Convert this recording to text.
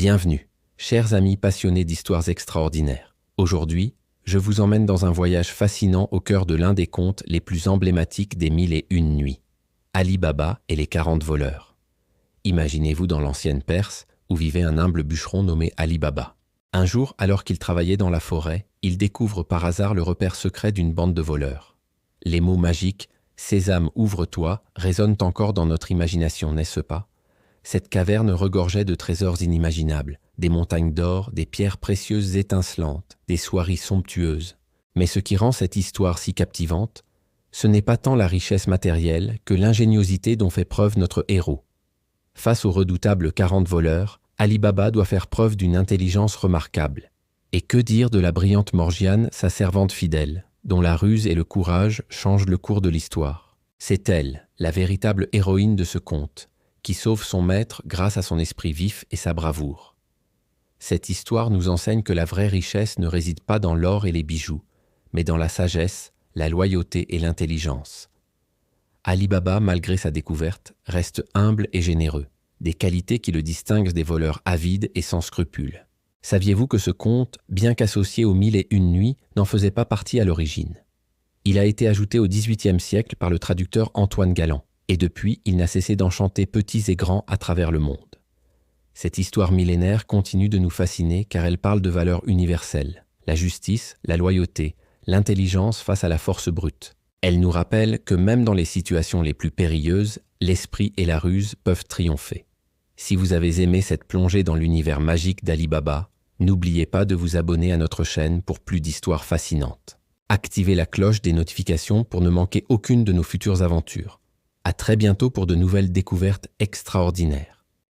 Bienvenue, chers amis passionnés d'histoires extraordinaires. Aujourd'hui, je vous emmène dans un voyage fascinant au cœur de l'un des contes les plus emblématiques des 1001 nuits. Ali Baba et les 40 voleurs. Imaginez-vous dans l'ancienne Perse, où vivait un humble bûcheron nommé Ali Baba. Un jour, alors qu'il travaillait dans la forêt, il découvre par hasard le repère secret d'une bande de voleurs. Les mots magiques « Sésame, ouvre-toi » résonnent encore dans notre imagination, n'est-ce pas? Cette caverne regorgeait de trésors inimaginables, des montagnes d'or, des pierres précieuses étincelantes, des soieries somptueuses. Mais ce qui rend cette histoire si captivante, ce n'est pas tant la richesse matérielle que l'ingéniosité dont fait preuve notre héros. Face aux redoutables 40 voleurs, Ali Baba doit faire preuve d'une intelligence remarquable. Et que dire de la brillante Morgiane, sa servante fidèle, dont la ruse et le courage changent le cours de l'histoire. C'est elle, la véritable héroïne de ce conte, qui sauve son maître grâce à son esprit vif et sa bravoure. Cette histoire nous enseigne que la vraie richesse ne réside pas dans l'or et les bijoux, mais dans la sagesse, la loyauté et l'intelligence. Ali Baba, malgré sa découverte, reste humble et généreux, des qualités qui le distinguent des voleurs avides et sans scrupules. Saviez-vous que ce conte, bien qu'associé aux 1001 nuits, n'en faisait pas partie à l'origine? Il a été ajouté au XVIIIe siècle par le traducteur Antoine Galland, et depuis, il n'a cessé d'enchanter petits et grands à travers le monde. Cette histoire millénaire continue de nous fasciner car elle parle de valeurs universelles, la justice, la loyauté, l'intelligence face à la force brute. Elle nous rappelle que même dans les situations les plus périlleuses, l'esprit et la ruse peuvent triompher. Si vous avez aimé cette plongée dans l'univers magique d'Ali Baba, n'oubliez pas de vous abonner à notre chaîne pour plus d'histoires fascinantes. Activez la cloche des notifications pour ne manquer aucune de nos futures aventures. À très bientôt pour de nouvelles découvertes extraordinaires.